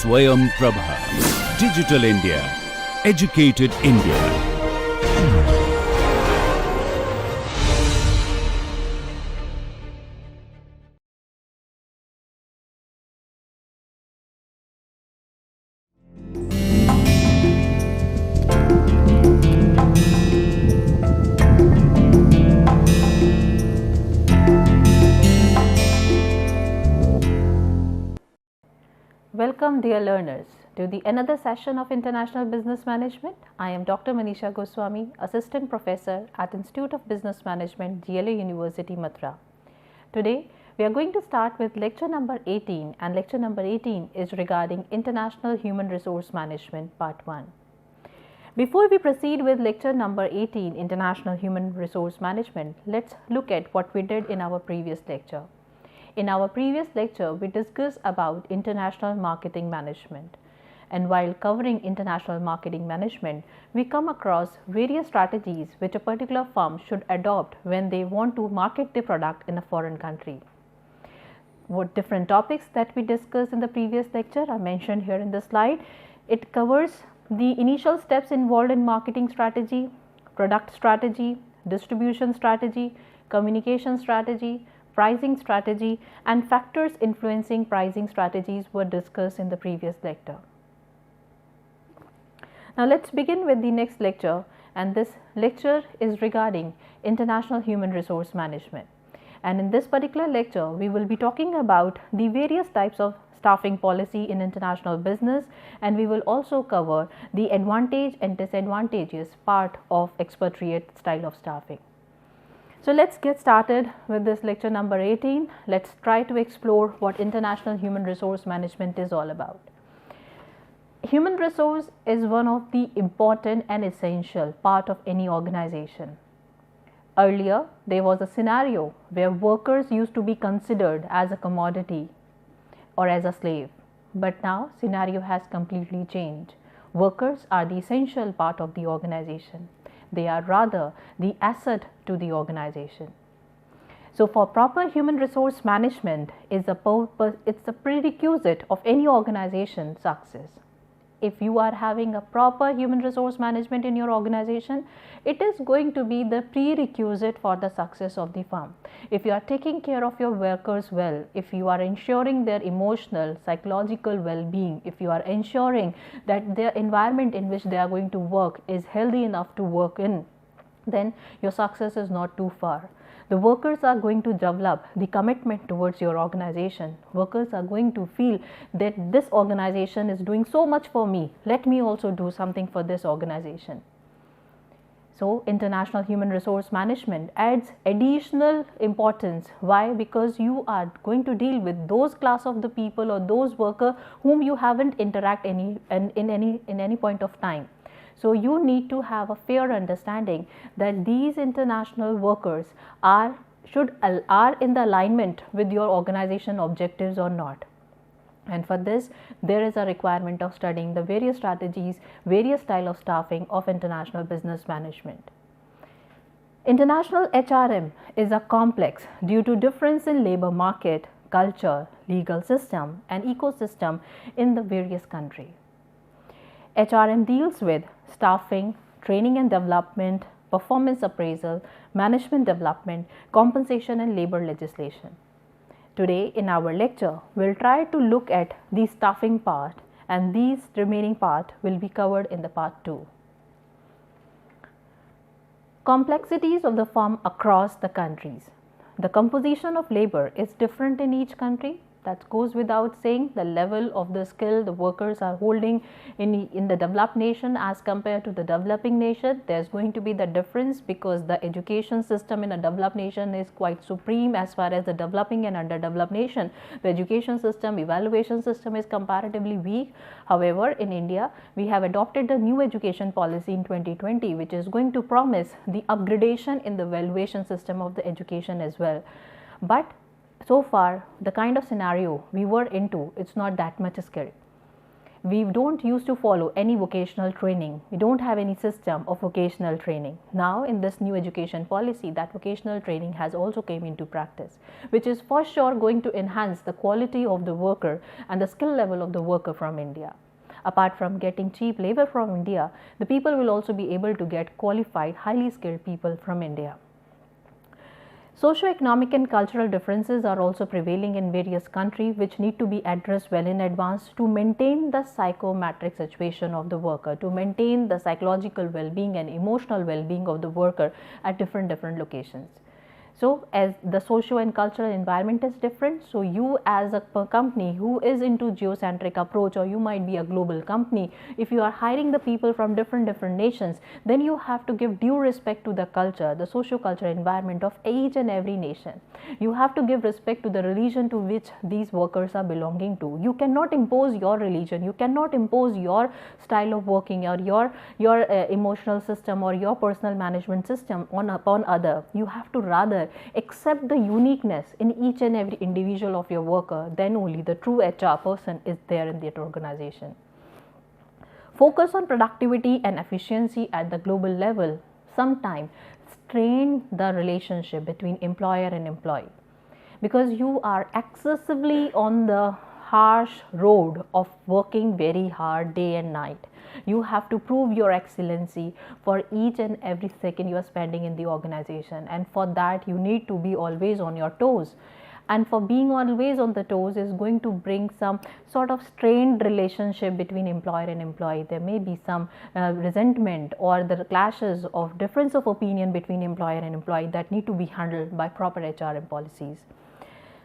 Swayam Prabha. Digital India. Educated India. Welcome, dear learners, to the another session of International Business Management. I am Dr. Manisha Goswami, Assistant Professor at Institute of Business Management, GLA University, Mathura. Today, we are going to start with lecture number 18, and lecture number 18 is regarding International Human Resource Management, Part 1. Before we proceed with lecture number 18, International Human Resource Management, let's look at what we did in our previous lecture. In our previous lecture, we discussed about international marketing management. And while covering international marketing management, we come across various strategies which a particular firm should adopt when they want to market their product in a foreign country. What different topics that we discussed in the previous lecture are mentioned here in the slide. It covers the initial steps involved in marketing strategy, product strategy, distribution strategy, communication strategy, pricing strategy, and factors influencing pricing strategies were discussed in the previous lecture. Now let's begin with the next lecture, and this lecture is regarding international human resource management. And in this particular lecture, we will be talking about the various types of staffing policy in international business, and we will also cover the advantage and disadvantages part of expatriate style of staffing. So let's get started with this lecture number 18. Let's try to explore what international human resource management is all about. Human resource is one of the important and essential part of any organization. Earlier, there was a scenario where workers used to be considered as a commodity or as a slave. But now, scenario has completely changed. Workers are the essential part of the organization. They are rather the asset to the organization. So for proper human resource management it's a prerequisite of any organization success. If you are having a proper human resource management in your organization, it is going to be the prerequisite for the success of the firm. If you are taking care of your workers well, if you are ensuring their emotional, psychological well-being, if you are ensuring that their environment in which they are going to work is healthy enough to work in, then your success is not too far. The workers are going to develop the commitment towards your organization. Workers are going to feel that this organization is doing so much for me. Let me also do something for this organization. So, international human resource management adds additional importance. Why? Because you are going to deal with those class of the people or those workers whom you haven't interacted in any point of time. So you need to have a fair understanding that these international workers are in the alignment with your organization objectives or not. And for this, there is a requirement of studying the various strategies, various style of staffing of international business management. International HRM is a complex due to difference in labor market, culture, legal system, and ecosystem in the various countries. HRM deals with staffing, training and development, performance appraisal, management development, compensation and labor legislation. Today in our lecture, we'll try to look at the staffing part, and these remaining part will be covered in the part 2. Complexities of the firm across the countries. The composition of labor is different in each country. That goes without saying. The level of the skill the workers are holding in the developed nation as compared to the developing nation, there's going to be the difference, because the education system in a developed nation is quite supreme as far as the developing and underdeveloped nation. The education system, evaluation system is comparatively weak. However, in India, we have adopted the new education policy in 2020, which is going to promise the upgradation in the evaluation system of the education as well. But so far, the kind of scenario we were into, it's not that much skilled. we don't used to follow any vocational training. We don't have any system of vocational training. Now in this new education policy, that vocational training has also came into practice, which is for sure going to enhance the quality of the worker and the skill level of the worker from India. Apart from getting cheap labor from India, the people will also be able to get qualified, highly skilled people from India. Socio-economic and cultural differences are also prevailing in various countries, which need to be addressed well in advance to maintain the psychometric situation of the worker, to maintain the psychological well-being and emotional well-being of the worker at different locations. So as the socio and cultural environment is different, so you as a company who is into geocentric approach, or you might be a global company, if you are hiring the people from different nations, then you have to give due respect to the culture, the socio-cultural environment of each and every nation. You have to give respect to the religion to which these workers are belonging to. You cannot impose your religion, you cannot impose your style of working or your emotional system or your personal management system upon other. You have to rather accept the uniqueness in each and every individual of your worker. Then only the true HR person is there in that organization. Focus on productivity and efficiency at the global level sometimes strain the relationship between employer and employee, because you are excessively on the harsh road of working very hard day and night. You have to prove your excellency for each and every second you are spending in the organization, and for that you need to be always on your toes. And for being always on the toes is going to bring some sort of strained relationship between employer and employee. There may be some resentment or the clashes of difference of opinion between employer and employee that need to be handled by proper HRM policies.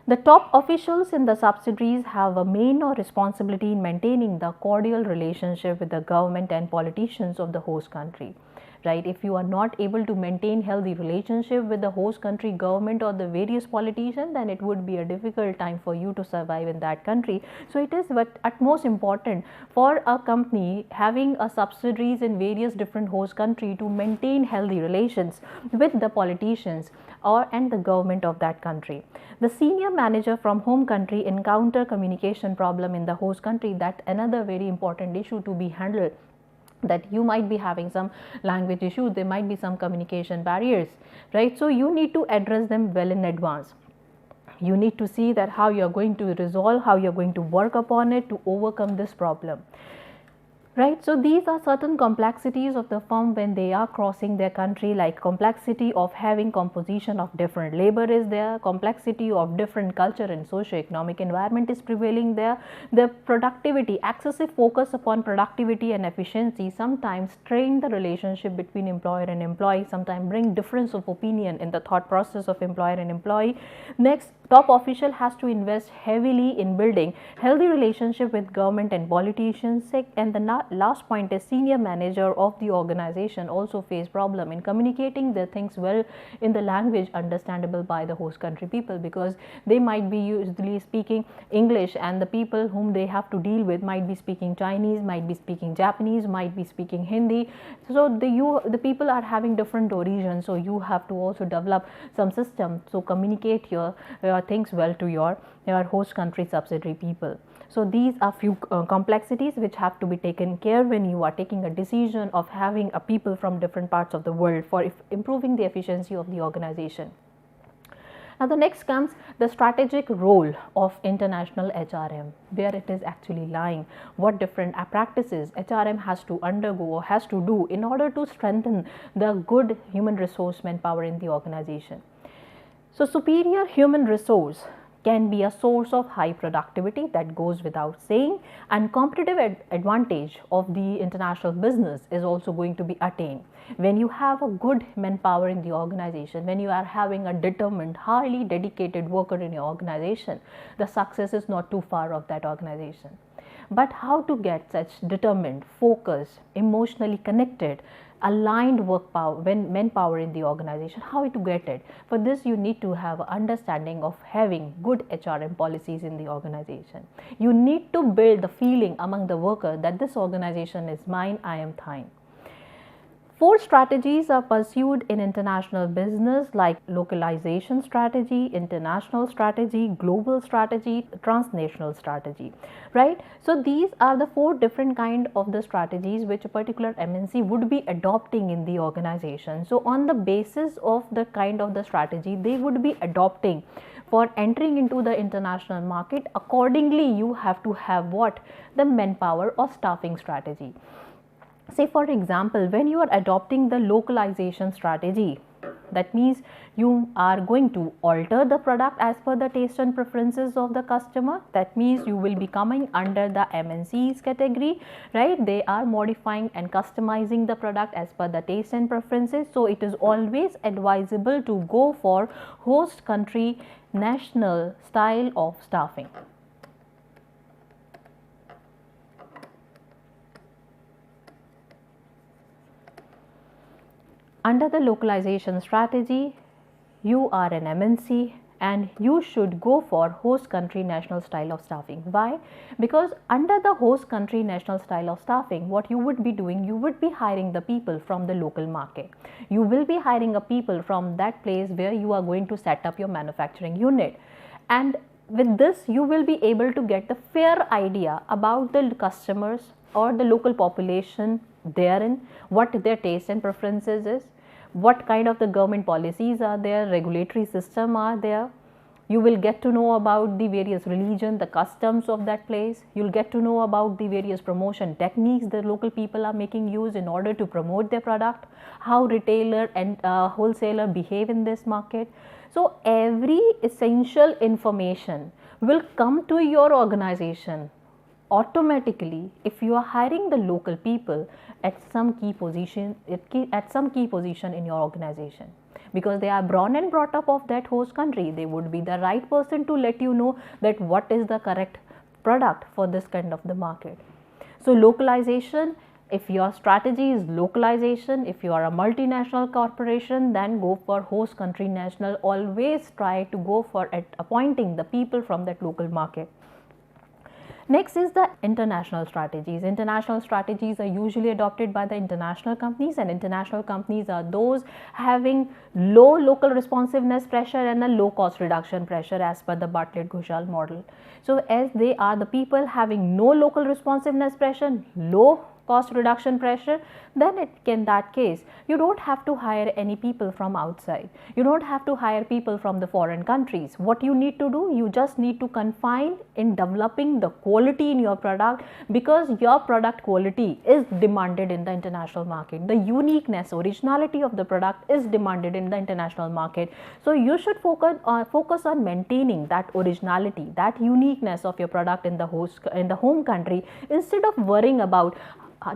The top officials in the subsidiaries have a main responsibility in maintaining the cordial relationship with the government and politicians of the host country. Right? If you are not able to maintain healthy relationship with the host country government or the various politicians, then it would be a difficult time for you to survive in that country. So it is at most important for a company having a subsidiaries in various different host country to maintain healthy relations with the politicians and the government of that country. The senior manager from home country encounter communication problem in the host country. That another very important issue to be handled, that you might be having some language issues, there might be some communication barriers, right? So you need to address them well in advance. You need to see that how you are going to resolve, how you are going to work upon it to overcome this problem. Right, so these are certain complexities of the firm when they are crossing their country, like complexity of having composition of different labor is there, complexity of different culture and socio-economic environment is prevailing there. The productivity, excessive focus upon productivity and efficiency sometimes strain the relationship between employer and employee, sometimes bring difference of opinion in the thought process of employer and employee. Next, top official has to invest heavily in building healthy relationship with government and politicians. And the last point is senior manager of the organization also face problem in communicating their things well in the language understandable by the host country people, because they might be usually speaking English and the people whom they have to deal with might be speaking Chinese, might be speaking Japanese, might be speaking Hindi. So the people are having different origins, so you have to also develop some system so communicate your things well to your host country subsidiary people. So these are few complexities which have to be taken care when you are taking a decision of having a people from different parts of the world for improving the efficiency of the organization. Now the next comes the strategic role of international HRM, where it is actually lying, what different practices HRM has to undergo or has to do in order to strengthen the good human resource manpower in the organization. So superior human resource can be a source of high productivity, that goes without saying, and competitive advantage of the international business is also going to be attained. When you have a good manpower in the organization, when you are having a determined, highly dedicated worker in your organization, the success is not too far of that organization. But how to get such determined, focused, emotionally connected, aligned manpower in the organization, how to get it? For this you need to have an understanding of having good HRM policies in the organization. You need to build the feeling among the worker that this organization is mine, I am thine. 4 strategies are pursued in international business, like localization strategy, international strategy, global strategy, transnational strategy, right? So these are the 4 different kind of the strategies which a particular MNC would be adopting in the organization. So on the basis of the kind of the strategy they would be adopting for entering into the international market, accordingly you have to have what? The manpower or staffing strategy. Say for example, when you are adopting the localization strategy, that means you are going to alter the product as per the taste and preferences of the customer. That means you will be coming under the MNCs category, right? They are modifying and customizing the product as per the taste and preferences. So it is always advisable to go for host country national style of staffing. Under the localization strategy, you are an MNC and you should go for host country national style of staffing. Why? Because under the host country national style of staffing, what you would be doing, you would be hiring the people from the local market. You will be hiring a people from that place where you are going to set up your manufacturing unit. And with this, you will be able to get the fair idea about the customers or the local population therein, what their taste and preferences is, what kind of the government policies are there, regulatory system are there. You will get to know about the various religion, the customs of that place. You'll get to know about the various promotion techniques the local people are making use in order to promote their product, how retailer and wholesaler behave in this market. So every essential information will come to your organization automatically if you are hiring the local people at some key position in your organization, because they are born and brought up of that host country. They would be the right person to let you know that what is the correct product for this kind of the market. So localization, if your strategy is localization, if you are a multinational corporation, then go for host country national. Always try to go for appointing the people from that local market. Next is the international strategies. International strategies are usually adopted by the international companies, and international companies are those having low local responsiveness pressure and a low cost reduction pressure as per the Bartlett-Ghosal model. So as they are the people having no local responsiveness pressure, low cost reduction pressure, then in that case you don't have to hire any people from outside. You don't have to hire people from the foreign countries. What you need to do, you just need to confine in developing the quality in your product, because your product quality is demanded in the international market. The uniqueness, originality of the product is demanded in the international market. So you should focus on maintaining that originality, that uniqueness of your product in the home country, instead of worrying about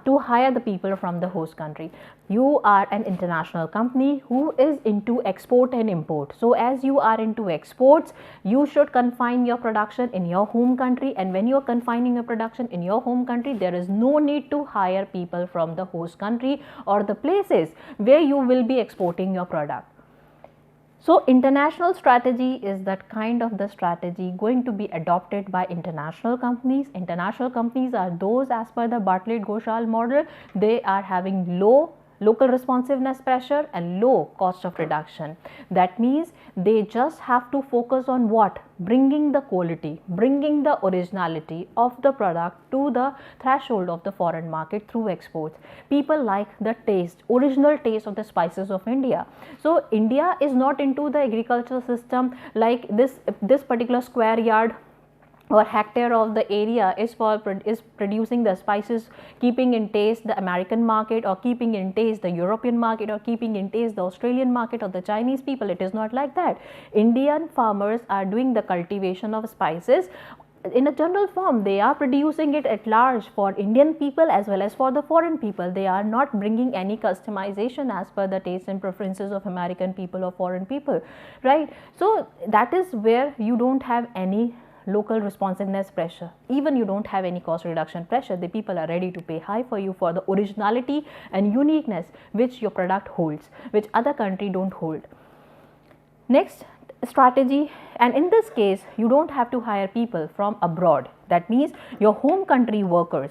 to hire the people from the host country. You are an international company who is into export and import. So as you are into exports, you should confine your production in your home country, and when you are confining your production in your home country, there is no need to hire people from the host country or the places where you will be exporting your product. So international strategy is that kind of the strategy going to be adopted by international companies. International companies are those as per the Bartlett-Ghosal model. They are having low local responsiveness pressure and low cost of reduction. That means they just have to focus on what? Bringing the quality, bringing the originality of the product to the threshold of the foreign market through exports. People like the taste, original taste of the spices of India. So India is not into the agricultural system like this particular square yard or hectare of the area is producing the spices, keeping in taste the American market, or keeping in taste the European market, or keeping in taste the Australian market or the Chinese people. It is not like that. Indian farmers are doing the cultivation of spices in a general form. They are producing it at large for Indian people as well as for the foreign people. They are not bringing any customization as per the taste and preferences of American people or foreign people, right? So that is where you don't have any local responsiveness pressure. Even you don't have any cost reduction pressure. The people are ready to pay high for you for the originality and uniqueness which your product holds, which other country don't hold. Next strategy, and in this case you don't have to hire people from abroad. That means your home country workers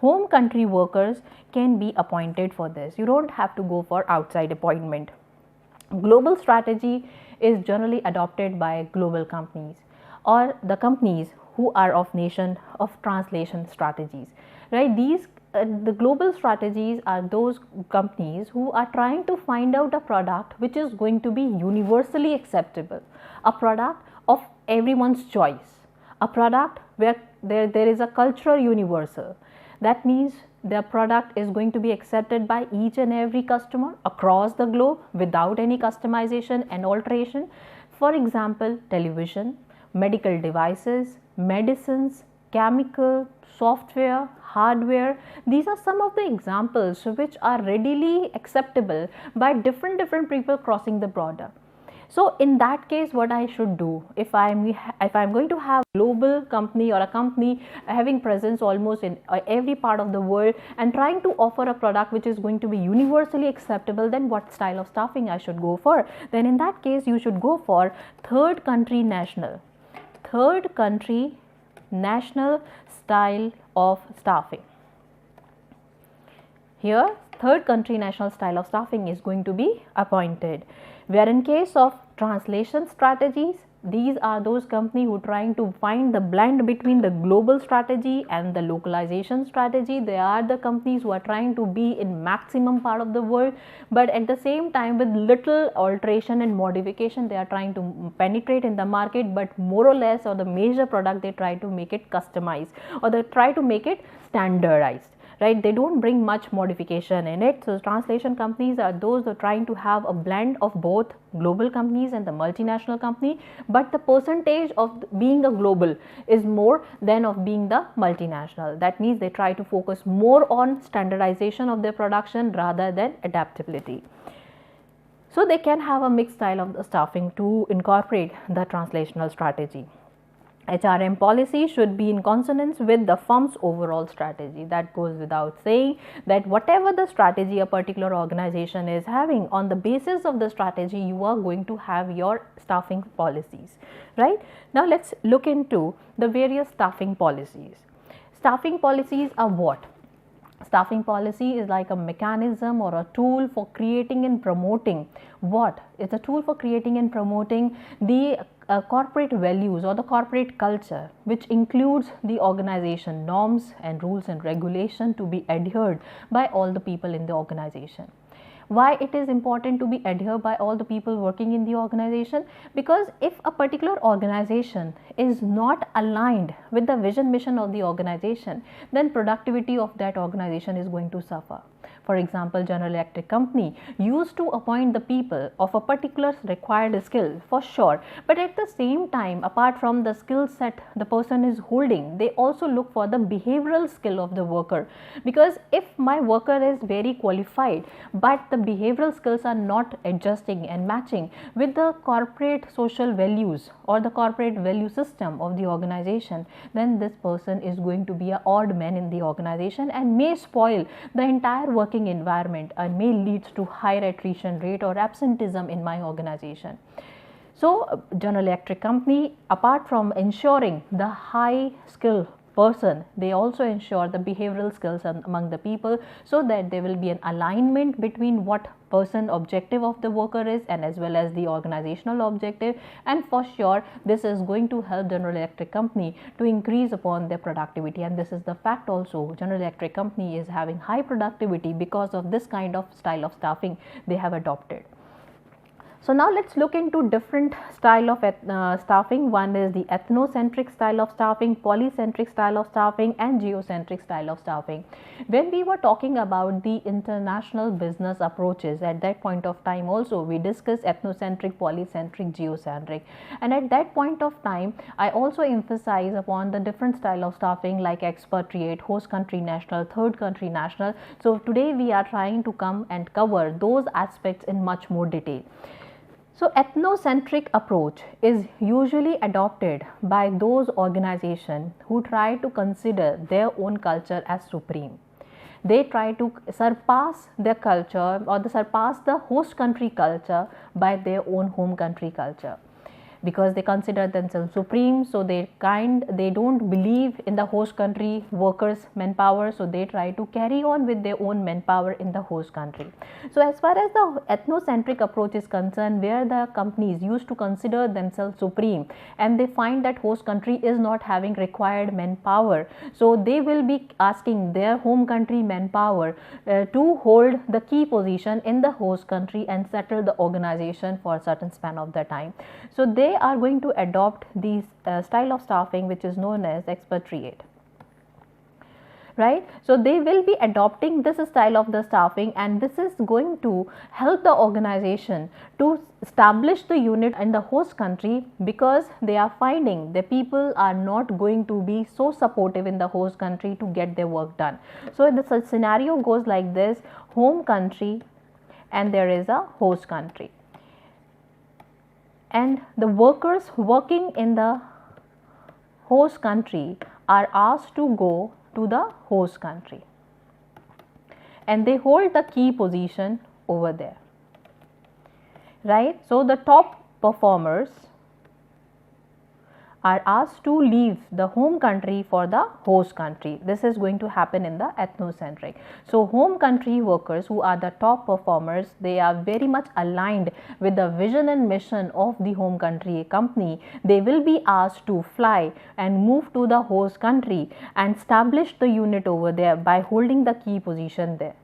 Home country workers can be appointed for this. You don't have to go for outside appointment. Global strategy is generally adopted by global companies or the companies who are of nation of translation strategies, right? These the global strategies are those companies who are trying to find out a product which is going to be universally acceptable, a product of everyone's choice, a product where there is a cultural universal. That means the product is going to be accepted by each and every customer across the globe without any customization and alteration. For example, television, medical devices, medicines, chemical, software, hardware. These are some of the examples which are readily acceptable by different people crossing the border. So in that case, what I should do, if I'm going to have a global company or a company having presence almost in every part of the world and trying to offer a product which is going to be universally acceptable, then what style of staffing I should go for? Then in that case, you should go for third country national style of staffing. Here, third country national style of staffing is going to be appointed, where in case of translation strategies, these are those companies who are trying to find the blend between the global strategy and the localization strategy. They are the companies who are trying to be in maximum part of the world, but at the same time with little alteration and modification, they are trying to penetrate in the market, but more or less, or the major product, they try to make it customized or they try to make it standardized, right? They don't bring much modification in it. So translation companies are those who are trying to have a blend of both global companies and the multinational company, but the percentage of being a global is more than of being the multinational. That means they try to focus more on standardization of their production rather than adaptability. So they can have a mixed style of the staffing to incorporate the translational strategy. HRM policy should be in consonance with the firm's overall strategy. That goes without saying that whatever the strategy a particular organization is having, on the basis of the strategy, you are going to have your staffing policies, right? Now let's look into the various staffing policies. Staffing policies are what? Staffing policy is like a mechanism or a tool for creating and promoting what? It's a tool for creating and promoting the corporate values or the corporate culture, which includes the organization norms and rules and regulation to be adhered by all the people in the organization. Why it is important to be adhered by all the people working in the organization? Because if a particular organization is not aligned with the vision mission of the organization, then productivity of that organization is going to suffer. For example, General Electric company used to appoint the people of a particular required skill for sure, but at the same time, apart from the skill set the person is holding, they also look for the behavioral skill of the worker. Because if my worker is very qualified, but the behavioral skills are not adjusting and matching with the corporate social values or the corporate value system of the organization, then this person is going to be an odd man in the organization and may spoil the entire working environment and may lead to higher attrition rate or absenteeism in my organization. So General Electric company, apart from ensuring the high skill person, they also ensure the behavioral skills among the people, so that there will be an alignment between what person objective of the worker is and as well as the organizational objective, and for sure this is going to help General Electric company to increase upon their productivity. And this is the fact also, General Electric company is having high productivity because of this kind of style of staffing they have adopted. So now let's look into different style of staffing. One is the ethnocentric style of staffing, polycentric style of staffing, and geocentric style of staffing. When we were talking about the international business approaches, at that point of time also we discussed ethnocentric, polycentric, geocentric, and at that point of time I also emphasize upon the different style of staffing like expatriate, host country national, third country national. So today we are trying to come and cover those aspects in much more detail. So ethnocentric approach is usually adopted by those organizations who try to consider their own culture as supreme. They try to surpass their culture or surpass the host country culture by their own home country culture. because they consider themselves supreme, so they don't believe in the host country workers manpower, so they try to carry on with their own manpower in the host country. So as far as the ethnocentric approach is concerned, where the companies used to consider themselves supreme and they find that host country is not having required manpower, so they will be asking their home country manpower to hold the key position in the host country and settle the organization for a certain span of the time. So they are going to adopt these style of staffing which is known as expatriate. Right. So they will be adopting this style of the staffing, and this is going to help the organization to establish the unit in the host country, because they are finding the people are not going to be so supportive in the host country to get their work done. So the scenario goes like this: home country and there is a host country, and the workers working in the host country are asked to go to the host country and they hold the key position over there, right? So the top performers are asked to leave the home country for the host country. This is going to happen in the ethnocentric. So home country workers, who are the top performers, they are very much aligned with the vision and mission of the home country company. They will be asked to fly and move to the host country and establish the unit over there by holding the key position there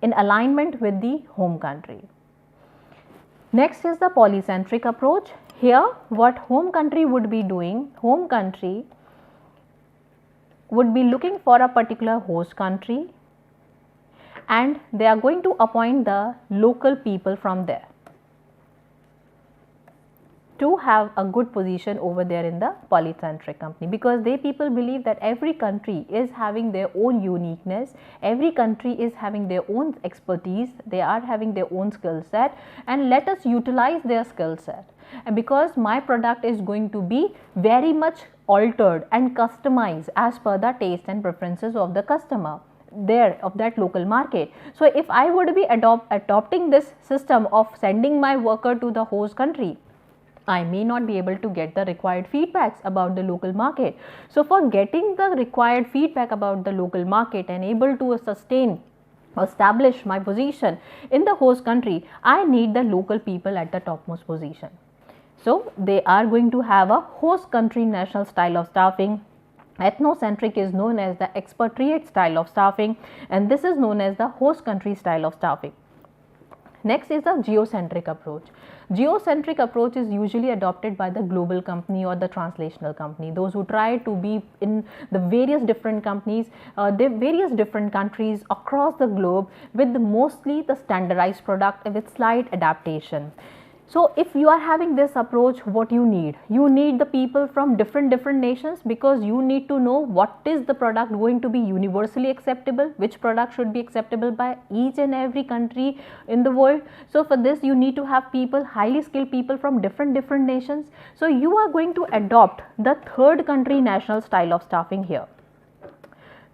in alignment with the home country. Next is the polycentric approach. Here what home country would be doing, home country would be looking for a particular host country and they are going to appoint the local people from there to have a good position over there in the polycentric company, because they people believe that every country is having their own uniqueness, every country is having their own expertise, they are having their own skill set, and let us utilize their skill set. And because my product is going to be very much altered and customized as per the taste and preferences of the customer there of that local market. So if I would be adopting this system of sending my worker to the host country, I may not be able to get the required feedbacks about the local market. So for getting the required feedback about the local market and able to establish my position in the host country, I need the local people at the topmost position. So they are going to have a host country national style of staffing. Ethnocentric is known as the expatriate style of staffing, and this is known as the host country style of staffing. Next is the geocentric approach. Geocentric approach is usually adopted by the global company or the translational company, those who try to be in the various different companies, the various different countries across the globe with mostly the standardized product with slight adaptation. So if you are having this approach, what you need the people from different nations, because you need to know what is the product going to be universally acceptable, which product should be acceptable by each and every country in the world. So for this you need to have people, highly skilled people from different nations. So you are going to adopt the third country national style of staffing here.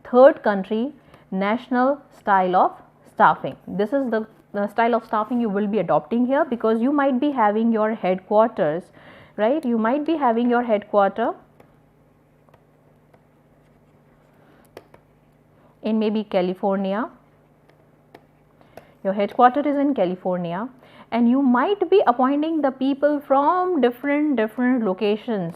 Third country national style of staffing. This is the style of staffing you will be adopting here, because you might be having your headquarters, right? You might be having your headquarter in maybe California. Your headquarter is in California, and you might be appointing the people from different locations,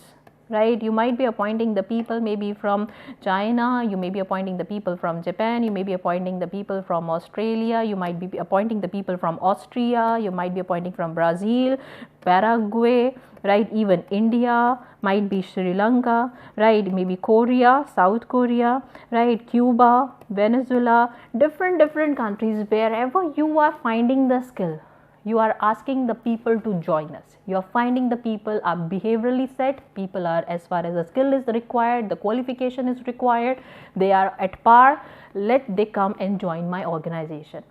right? You might be appointing the people maybe from China, you may be appointing the people from Japan, you may be appointing the people from Australia, you might be appointing the people from Austria, you might be appointing from Brazil, Paraguay, right? Even India, might be Sri Lanka, right? Maybe Korea, South Korea, right? Cuba, Venezuela, different countries. Wherever you are finding the skill, you are asking the people to join us. You are finding the people are behaviorally set, people are, as far as the skill is required, the qualification is required, they are at par, let they come and join my organization.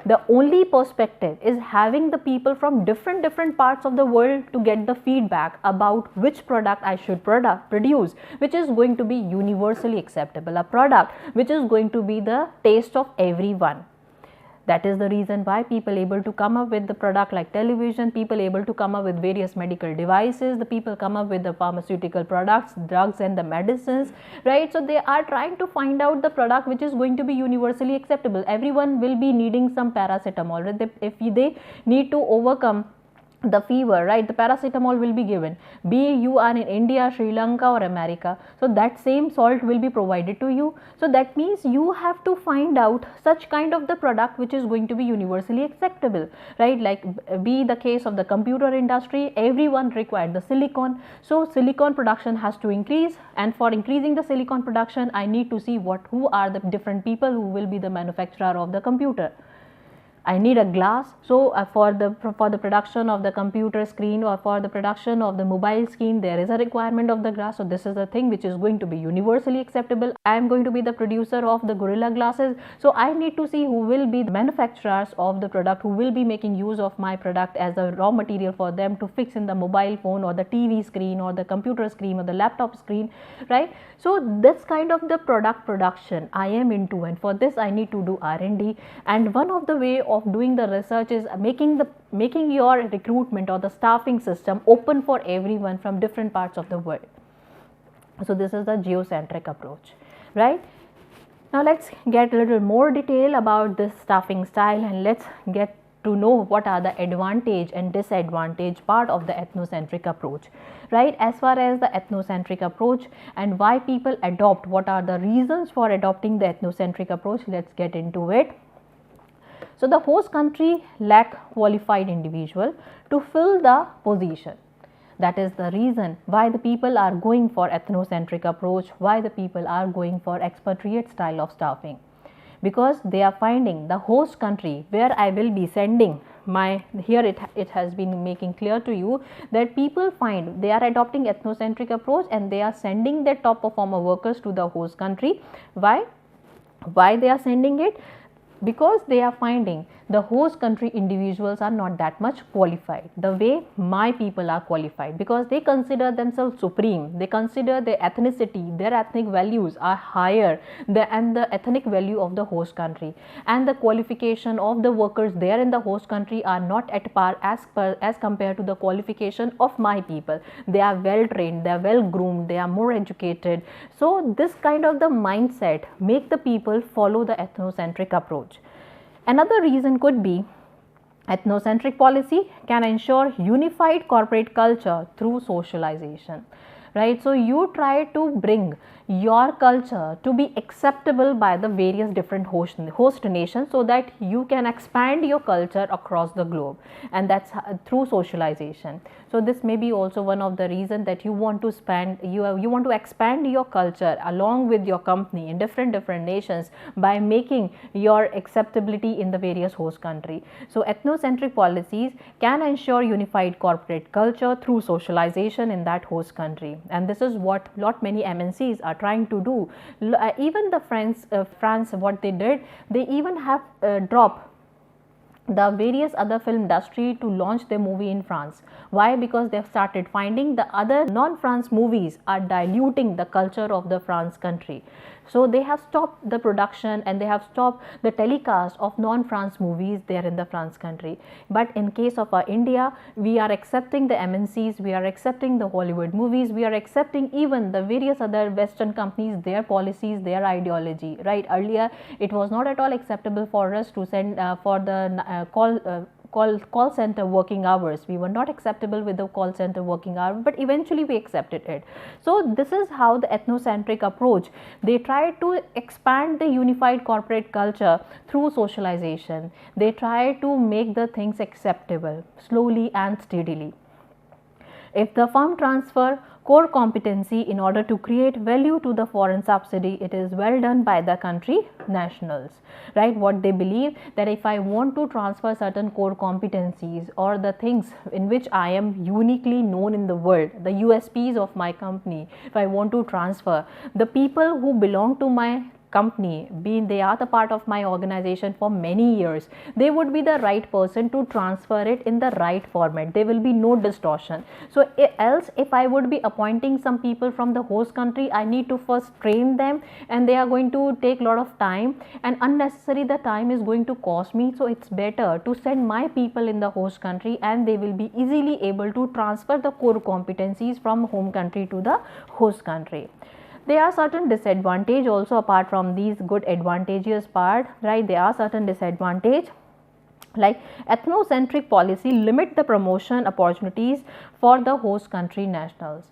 The only perspective is having the people from different parts of the world to get the feedback about which product I should produce, which is going to be universally acceptable, a product which is going to be the taste of everyone. That is the reason why people able to come up with the product like television, people able to come up with various medical devices, the people come up with the pharmaceutical products, drugs and the medicines, right? So they are trying to find out the product which is going to be universally acceptable. Everyone will be needing some paracetamol, right? If they need to overcome the fever, right, the paracetamol will be given, be you are in India, Sri Lanka or America, so that same salt will be provided to you. So that means you have to find out such kind of the product which is going to be universally acceptable, right? Like be the case of the computer industry, everyone required the silicon, so silicon production has to increase, and for increasing the silicon production I need to see who are the different people who will be the manufacturer of the computer. I need a glass, so for the production of the computer screen or for the production of the mobile screen there is a requirement of the glass. So this is a thing which is going to be universally acceptable. I am going to be the producer of the Gorilla glasses, so I need to see who will be the manufacturers of the product, who will be making use of my product as a raw material for them to fix in the mobile phone or the TV screen or the computer screen or the laptop screen, right? So this kind of the product production I am into, and for this I need to do R&D, and one of the way of doing the research is making your recruitment or the staffing system open for everyone from different parts of the world. So this is the geocentric approach, right? Now let's get a little more detail about this staffing style, and let's get to know what are the advantage and disadvantage part of the ethnocentric approach, right? As far as the ethnocentric approach and why people adopt, what are the reasons for adopting the ethnocentric approach, let's get into it. So the host country lack qualified individual to fill the position. That is the reason why the people are going for ethnocentric approach, why the people are going for expatriate style of staffing, because they are finding the host country where I will be sending my, here it has been making clear to you that people find they are adopting ethnocentric approach and they are sending their top performer workers to the host country. Why they are sending it? Because they are finding the host country individuals are not that much qualified the way my people are qualified, because they consider themselves supreme, they consider their ethnicity, their ethnic values are higher than the ethnic value of the host country, and the qualification of the workers there in the host country are not at par as compared to the qualification of my people. They are well trained, they are well groomed, they are more educated. So this kind of the mindset make the people follow the ethnocentric approach. Another reason could be ethnocentric policy can ensure unified corporate culture through socialization, right? So you try to bring your culture to be acceptable by the various different host nations, so that you can expand your culture across the globe, and that's through socialization. So this may be also one of the reasons that you want to expand your culture along with your company in different nations by making your acceptability in the various host country. So ethnocentric policies can ensure unified corporate culture through socialization in that host country, and this is what many MNCs are trying to do. Even the France, what they did, they even have dropped the various other film industry to launch their movie in France. Why? Because they have started finding the other non-France movies are diluting the culture of the France country. So they have stopped the production and they have stopped the telecast of non-France movies there in the France country. But in case of India, we are accepting the MNCs, we are accepting the Hollywood movies, we are accepting even the various other Western companies, their policies, their ideology, right? Earlier, it was not at all acceptable for us to send for the call center working hours. We were not acceptable with the call center working hour, but eventually we accepted it. So this is how the ethnocentric approach, they try to expand the unified corporate culture through socialization. They try to make the things acceptable slowly and steadily. If the firm transfer core competency in order to create value to the foreign subsidy, it is well done by the country nationals, right? What they believe that if I want to transfer certain core competencies or the things in which I am uniquely known in the world, the USPs of my company, if I want to transfer, the people who belong to my company, they are the part of my organization for many years, they would be the right person to transfer it in the right format. There will be no distortion. So else if I would be appointing some people from the host country, I need to first train them, and they are going to take a lot of time, and unnecessary the time is going to cost me. So it's better to send my people in the host country, and they will be easily able to transfer the core competencies from home country to the host country. There are certain disadvantage also apart from these good advantageous part, right? There are certain disadvantage, like ethnocentric policy limit the promotion opportunities for the host country nationals,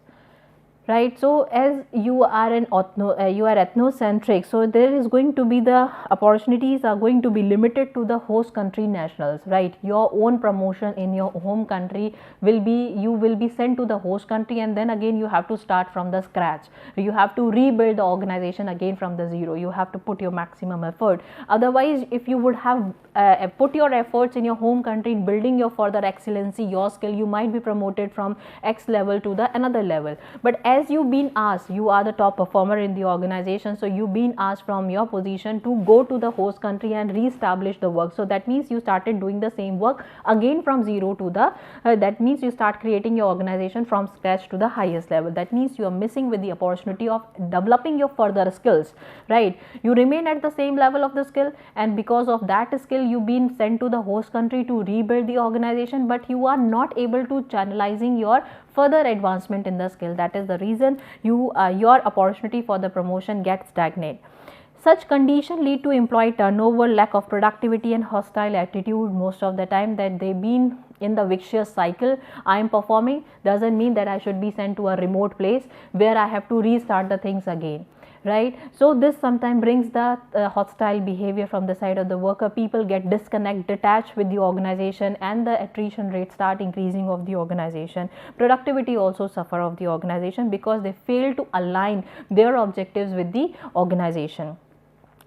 right? So as you are ethnocentric, so there is going to be the opportunities are going to be limited to the host country nationals, right? Your own promotion in your home country will be, you will be sent to the host country, and then again you have to start from the scratch. You have to rebuild the organization again from the zero. You have to put your maximum effort. Otherwise, if you would have put your efforts in your home country in building your further excellency, your skill, you might be promoted from X level to the another level. But as you've been asked, you are the top performer in the organization, so you've been asked from your position to go to the host country and re-establish the work. So that means you started doing the same work again from zero to the that means you start creating your organization from scratch to the highest level. That means you are missing with the opportunity of developing your further skills, right? You remain at the same level of the skill, and because of that skill you've been sent to the host country to rebuild the organization, but you are not able to channelizing your further advancement in the skill. That is the reason your opportunity for the promotion gets stagnant. Such condition lead to employee turnover, lack of productivity, and hostile attitude. Most of the time that they've been in the vicious cycle. I am performing doesn't mean that I should be sent to a remote place where I have to restart the things again, right? So this sometimes brings the hostile behavior from the side of the worker. People get detached with the organization, and the attrition rate start increasing of the organization. Productivity also suffer of the organization because they fail to align their objectives with the organization.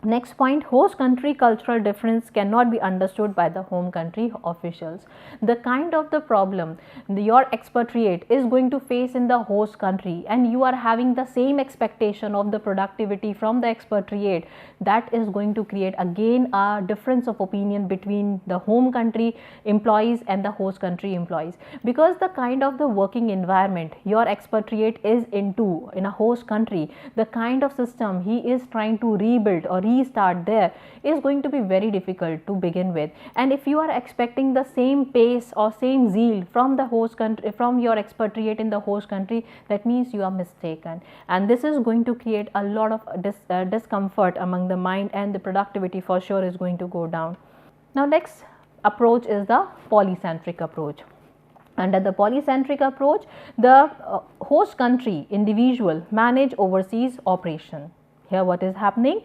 Next point, host country cultural difference cannot be understood by the home country officials. The kind of the problem your expatriate is going to face in the host country, and you are having the same expectation of the productivity from the expatriate, that is going to create again a difference of opinion between the home country employees and the host country employees, because the kind of the working environment your expatriate is into in a host country, the kind of system he is trying to rebuild or restart there is going to be very difficult to begin with. And if you are expecting the same pace or same zeal from the host country, from your expatriate in the host country, that means you are mistaken, and this is going to create a lot of discomfort among the mind, and the productivity for sure is going to go down. Now next approach is the polycentric approach. Under the polycentric approach, the host country individual manage overseas operation. Here what is happening,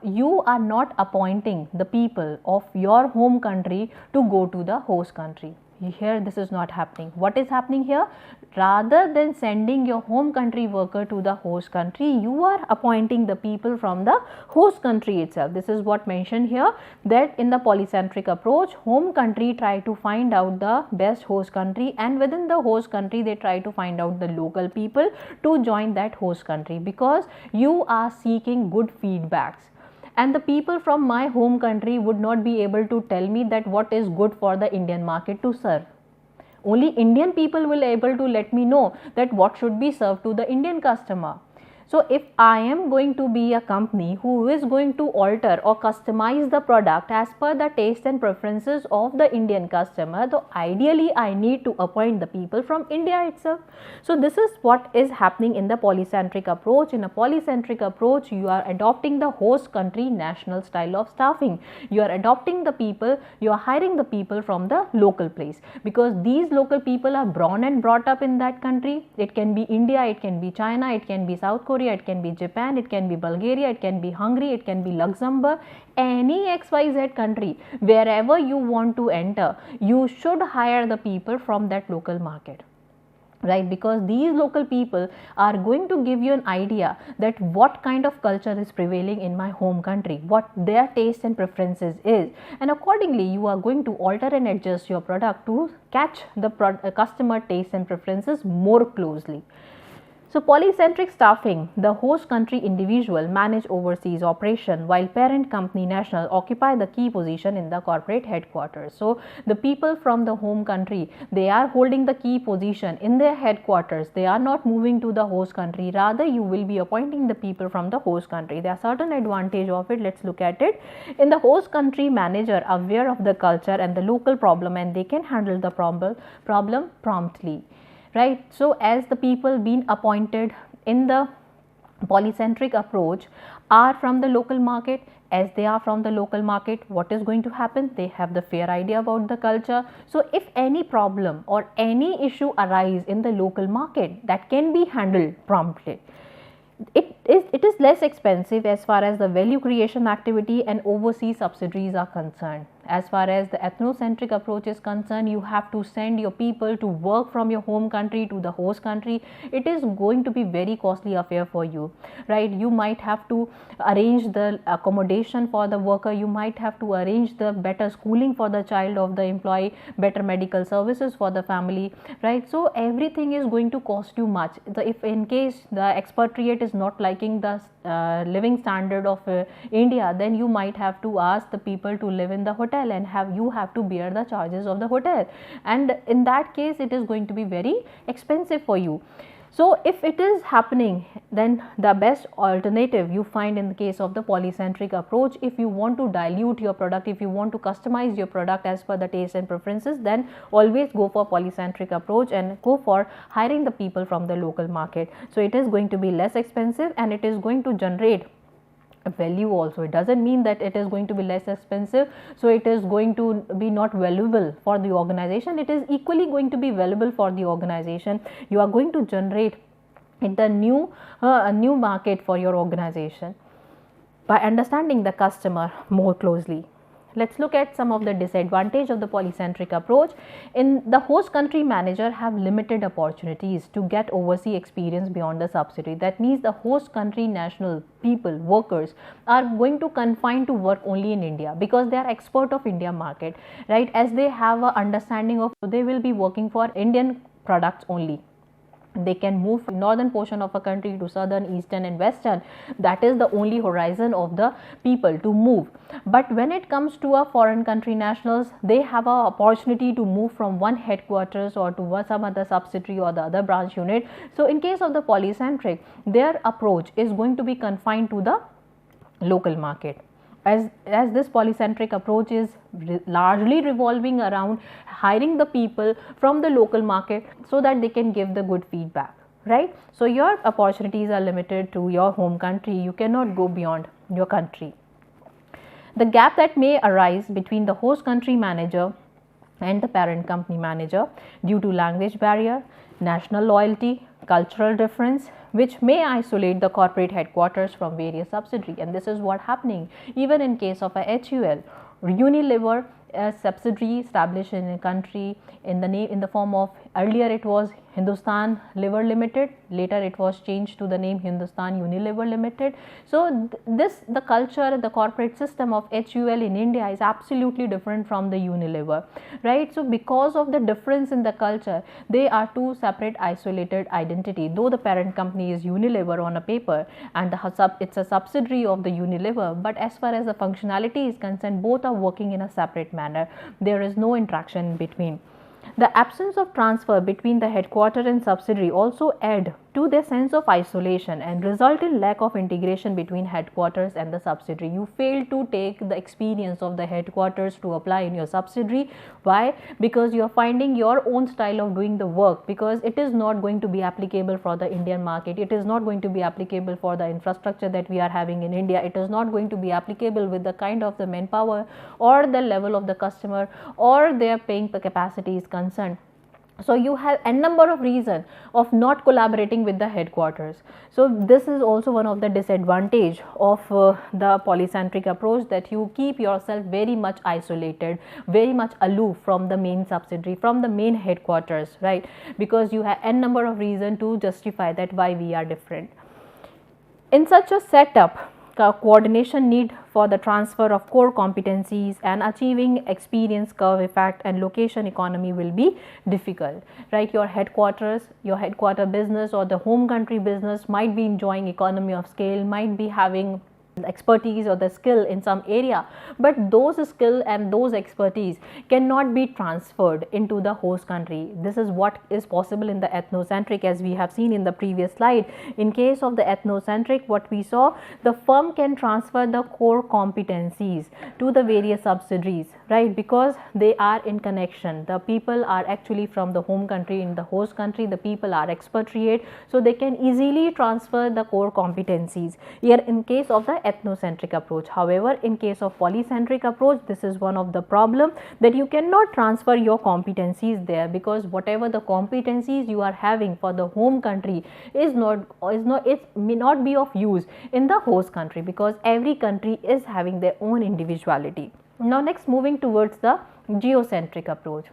you are not appointing the people of your home country to go to the host country. Here this is not happening. What is happening here? Rather than sending your home country worker to the host country, you are appointing the people from the host country itself. This is what mentioned here, that in the polycentric approach, home country try to find out the best host country, and within the host country they try to find out the local people to join that host country, because you are seeking good feedbacks. And the people from my home country would not be able to tell me that what is good for the Indian market to serve. Only Indian people will able to let me know that what should be served to the Indian customer. So if I am going to be a company who is going to alter or customize the product as per the taste and preferences of the Indian customer, so ideally I need to appoint the people from India itself. So this is what is happening in the polycentric approach. In a polycentric approach, you are adopting the host country national style of staffing. You are adopting the people, you are hiring the people from the local place, because these local people are born and brought up in that country. It can be India, it can be China, it can be South Korea, it can be Japan, it can be Bulgaria, it can be Hungary, it can be Luxembourg, any XYZ country. Wherever you want to enter, you should hire the people from that local market, right? Because these local people are going to give you an idea that what kind of culture is prevailing in my home country, what their taste and preferences is, and accordingly you are going to alter and adjust your product to catch the customer taste and preferences more closely. So polycentric staffing, the host country individual manage overseas operation while parent company national occupy the key position in the corporate headquarters. So the people from the home country, they are holding the key position in their headquarters. They are not moving to the host country. Rather, you will be appointing the people from the host country. There are certain advantage of it. Let's look at it. In the host country, manager aware of the culture and the local problem, and they can handle the problem promptly. Right. So as the people being appointed in the polycentric approach are from the local market, as they are from the local market, what is going to happen? They have the fair idea about the culture. So if any problem or any issue arise in the local market, that can be handled promptly. It is less expensive as far as the value creation activity and overseas subsidiaries are concerned. As far as the ethnocentric approach is concerned, you have to send your people to work from your home country to the host country. It is going to be very costly affair for you, right? You might have to arrange the accommodation for the worker, you might have to arrange the better schooling for the child of the employee, better medical services for the family, right? So everything is going to cost you much. If in case the expatriate is not liking the living standard of India, then you might have to ask the people to live in the hotel and you have to bear the charges of the hotel, and in that case it is going to be very expensive for you. So if it is happening, then the best alternative you find in the case of the polycentric approach, if you want to dilute your product, if you want to customize your product as per the taste and preferences, then always go for polycentric approach and go for hiring the people from the local market. So it is going to be less expensive and it is going to generate value also. It doesn't mean that it is going to be less expensive, so it is going to be not valuable for the organization. It is equally going to be valuable for the organization. You are going to generate a new market for your organization by understanding the customer more closely. Let's look at some of the disadvantage of the polycentric approach. In the host country manager have limited opportunities to get overseas experience beyond the subsidiary. That means the host country national people, workers are going to confine to work only in India because they are expert of India market, right? As they have a understanding of, they will be working for Indian products only. They can move from northern portion of a country to southern, eastern and western. That is the only horizon of the people to move. But when it comes to a foreign country nationals, they have an opportunity to move from one headquarters or to some other subsidiary or the other branch unit. So in case of the polycentric, their approach is going to be confined to the local market. As this polycentric approach is largely revolving around hiring the people from the local market so that they can give the good feedback, right? So your opportunities are limited to your home country. You cannot go beyond your country. The gap that may arise between the host country manager and the parent company manager due to language barrier, national loyalty, cultural difference, which may isolate the corporate headquarters from various subsidiaries, and this is what happening even in case of a HUL. Unilever, a subsidiary established in a country in the form of, earlier it was Hindustan Liver Limited, later it was changed to the name Hindustan Unilever Limited. So the culture, the corporate system of HUL in India is absolutely different from the Unilever, right? So because of the difference in the culture, they are two separate isolated identity. Though the parent company is Unilever on a paper and it's a subsidiary of the Unilever, but as far as the functionality is concerned, both are working in a separate manner. There is no interaction in between. The absence of transfer between the headquarter and subsidiary also add to their sense of isolation and result in lack of integration between headquarters and the subsidiary. You fail to take the experience of the headquarters to apply in your subsidiary. Why? Because you are finding your own style of doing the work, because it is not going to be applicable for the Indian market. It is not going to be applicable for the infrastructure that we are having in India. It is not going to be applicable with the kind of the manpower or the level of the customer or their paying capacity is concerned. So you have a number of reasons of not collaborating with the headquarters. So this is also one of the disadvantage of the polycentric approach, that you keep yourself very much isolated, very much aloof from the main subsidiary, from the main headquarters, right? Because you have a number of reasons to justify that why we are different. In such a setup, coordination need for the transfer of core competencies, and achieving experience curve effect and location economy will be difficult, right? Your headquarter business or the home country business might be enjoying economy of scale, might be having expertise or the skill in some area, but those skill and those expertise cannot be transferred into the host country. This is what is possible in the ethnocentric, as we have seen in the previous slide. In case of the ethnocentric, what we saw, the firm can transfer the core competencies to the various subsidiaries, right? Because they are in connection. The people are actually from the home country, in the host country the people are expatriate, so they can easily transfer the core competencies here in case of the ethnocentric approach. However, in case of polycentric approach, this is one of the problem, that you cannot transfer your competencies there, because whatever the competencies you are having for the home country it may not be of use in the host country, because every country is having their own individuality. Now next, moving towards the geocentric approach.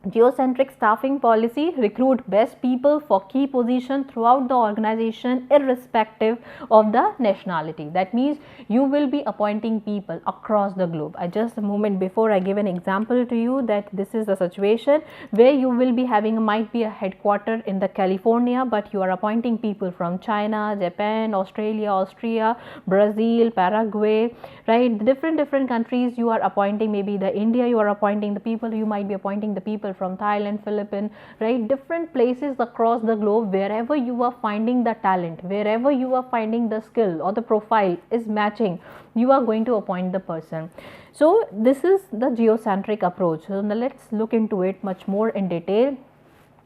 Geocentric staffing policy: recruit best people for key position throughout the organization irrespective of the nationality. That means you will be appointing people across the globe. I just a moment before I give an example to you that this is the situation where you will be having might be a headquarter in the California, but you are appointing people from China, Japan, Australia, Austria, Brazil, Paraguay, right? Different countries you are appointing, maybe the India you are appointing the people, you might be appointing the people from Thailand, Philippines, right? Different places across the globe, wherever you are finding the talent, wherever you are finding the skill or the profile is matching, you are going to appoint the person. So this is the geocentric approach. So now let's look into it much more in detail.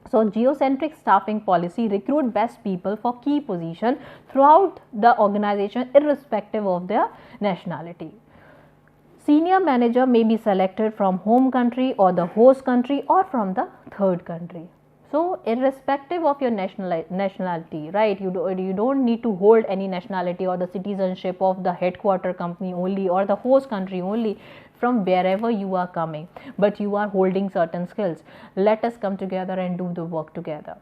So geocentric staffing policy: recruit best people for key position throughout the organization irrespective of their nationality. Senior manager may be selected from home country or the host country or from the third country. So irrespective of your nationality, right? You don't need to hold any nationality or the citizenship of the headquarter company only or the host country only, from wherever you are coming, but you are holding certain skills. Let us come together and do the work together,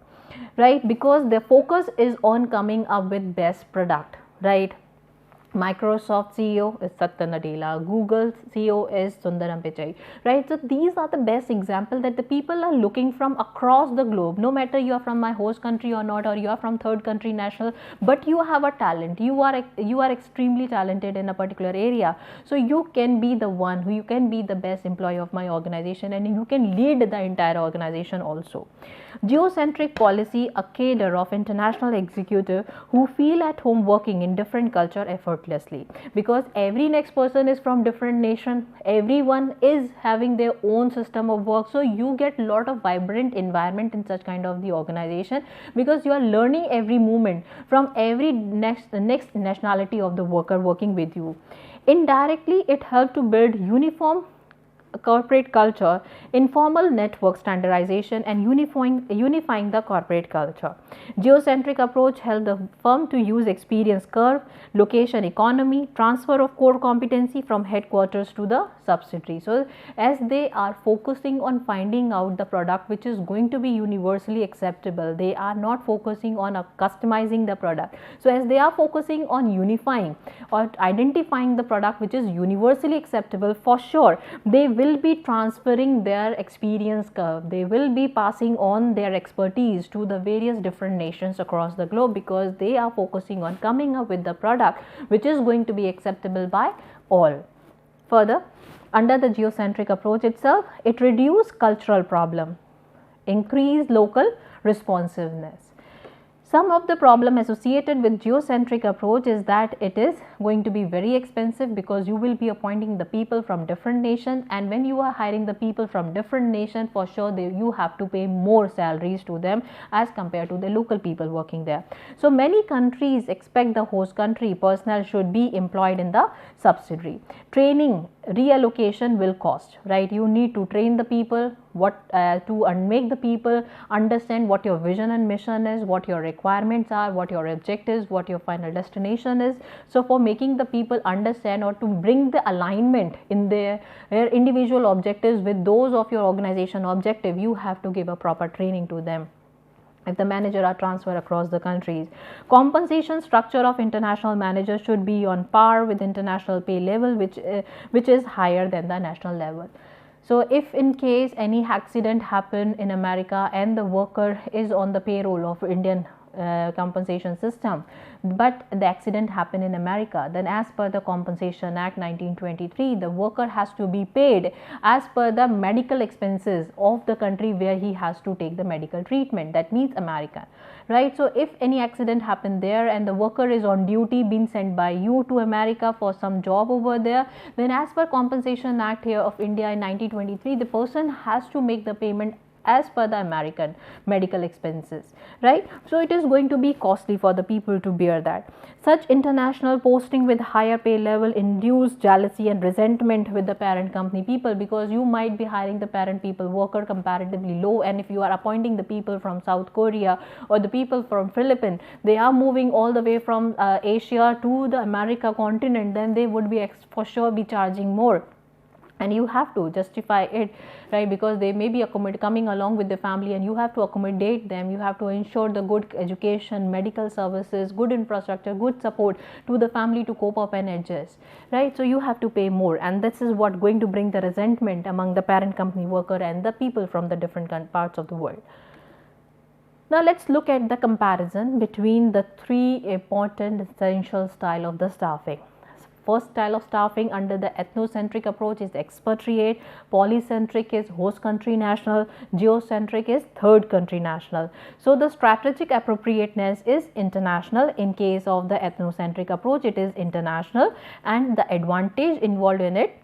right? Because the focus is on coming up with best product, right? Microsoft CEO is Satya Nadella, Google CEO is Sundaram Pichai, right? So these are the best example that the people are looking from across the globe, no matter you are from my host country or not, or you are from third country national, but you have a talent, you are extremely talented in a particular area, so you can be the one who, you can be the best employee of my organization, and you can lead the entire organization also. Geocentric policy: a cadre of international executive who feel at home working in different culture effortlessly, because every next person is from different nation, everyone is having their own system of work, so you get lot of vibrant environment in such kind of the organization, because you are learning every moment from every next nationality of the worker working with you. Indirectly, it helps to build uniform corporate culture, informal network standardization, and unifying the corporate culture. Geocentric approach help the firm to use experience curve, location economy, transfer of core competency from headquarters to the subsidiary. So as they are focusing on finding out the product which is going to be universally acceptable, they are not focusing on customizing the product. So as they are focusing on unifying or identifying the product which is universally acceptable, for sure they will be transferring their experience curve, they will be passing on their expertise to the various different nations across the globe, because they are focusing on coming up with the product which is going to be acceptable by all. Further, under the geocentric approach itself, it reduces cultural problem, increase local responsiveness. Some of the problem associated with geocentric approach is that it is going to be very expensive, because you will be appointing the people from different nations, and when you are hiring the people from different nations, for sure you have to pay more salaries to them as compared to the local people working there. So many countries expect the host country personnel should be employed in the subsidiary. Training reallocation will cost, right? You need to train the people to make the people understand what your vision and mission is, what your requirements are, what your objectives, what your final destination is. So for making the people understand, or to bring the alignment in their individual objectives with those of your organization objective, you have to give a proper training to them. if the manager are transferred across the countries. Compensation structure of international managers should be on par with international pay level, which is higher than the national level. So if in case any accident happen in America and the worker is on the payroll of Indian compensation system, but the accident happened in America, then as per the Compensation Act 1923, the worker has to be paid as per the medical expenses of the country where he has to take the medical treatment. That means America, right? So if any accident happened there and the worker is on duty being sent by you to America for some job over there, then as per Compensation Act here of India in 1923, the person has to make the payment as per the American medical expenses, right? So it is going to be costly for the people to bear that. Such international posting with higher pay level induce jealousy and resentment with the parent company people, because you might be hiring the parent people worker comparatively low, and if you are appointing the people from South Korea or the people from Philippines, they are moving all the way from Asia to the America continent, then they would be for sure be charging more. And you have to justify it, right? Because they may be coming along with the family, and you have to accommodate them. You have to ensure the good education, medical services, good infrastructure, good support to the family to cope up and adjust, right? So you have to pay more, and this is what going to bring the resentment among the parent company worker and the people from the different parts of the world. Now let's look at the comparison between the three important essential style of the staffing. First style of staffing under the ethnocentric approach is expatriate, polycentric is host country national, geocentric is third country national. So the strategic appropriateness is international. In case of the ethnocentric approach, it is international, and the advantage involved in it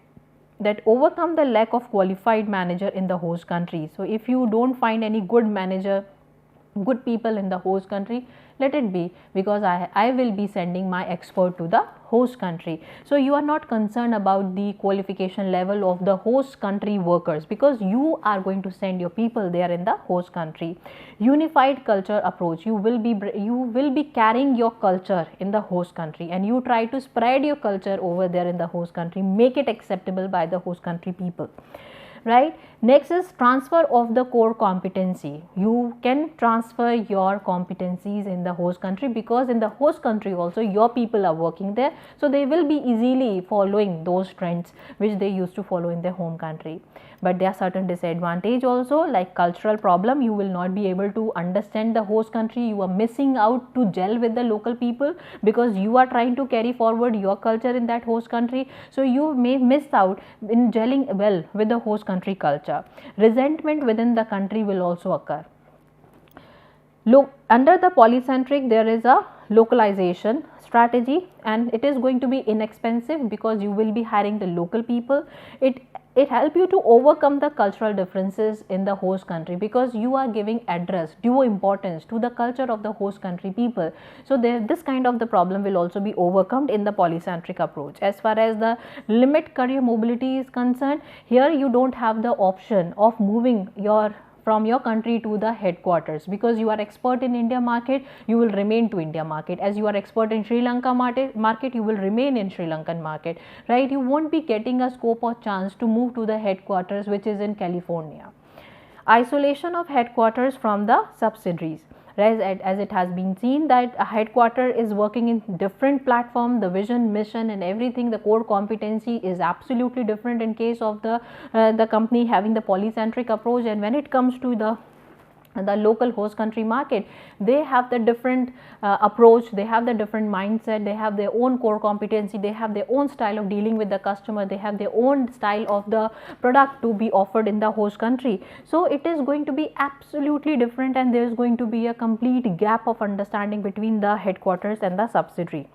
that overcome the lack of qualified manager in the host country. So if you don't find any good manager, good people in the host country, let it be, because I will be sending my expert to the host country. So you are not concerned about the qualification level of the host country workers, because you are going to send your people there in the host country. Unified culture approach, you will be carrying your culture in the host country, and you try to spread your culture over there in the host country, make it acceptable by the host country people, right? Next is transfer of the core competency. You can transfer your competencies in the host country, because in the host country also your people are working there, so they will be easily following those trends which they used to follow in their home country. But there are certain disadvantage also, like cultural problem. You will not be able to understand the host country. You are missing out to gel with the local people, because you are trying to carry forward your culture in that host country, so you may miss out in gelling well with the host country culture. Resentment within the country will also occur. Under the polycentric, there is a localization strategy, and it is going to be inexpensive because you will be hiring the local people. It helps you to overcome the cultural differences in the host country, because you are giving due importance to the culture of the host country people. So this kind of the problem will also be overcome in the polycentric approach. As far as the limit career mobility is concerned, here you don't have the option of moving from your country to the headquarters, because you are expert in India market, you will remain to India market. As you are expert in Sri Lanka market, you will remain in Sri Lankan market, right? You won't be getting a scope or chance to move to the headquarters, which is in California. Isolation of headquarters from the subsidiaries. As it has been seen that a headquarter is working in different platform, the vision, mission and everything, the core competency is absolutely different in case of the company having the polycentric approach. And when it comes to the local host country market, they have the different approach, they have the different mindset, they have their own core competency, they have their own style of dealing with the customer, they have their own style of the product to be offered in the host country. So it is going to be absolutely different, and there is going to be a complete gap of understanding between the headquarters and the subsidiary.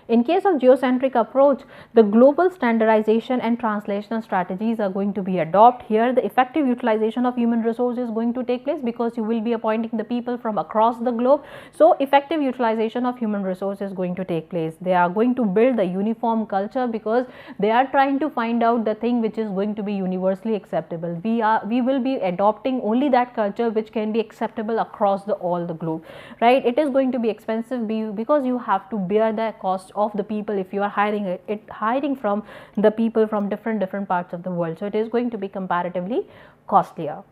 In case of geocentric approach, the global standardization and translational strategies are going to be adopted. Here the effective utilization of human resources is going to take place, because you will be appointing the people from across the globe. So effective utilization of human resources is going to take place. They are going to build the uniform culture, because they are trying to find out the thing which is going to be universally acceptable. We will be adopting only that culture which can be acceptable across all the globe, right? It is going to be expensive, because you have to bear the cost of the people if you are hiring from the people from different parts of the world. So it is going to be comparatively costlier.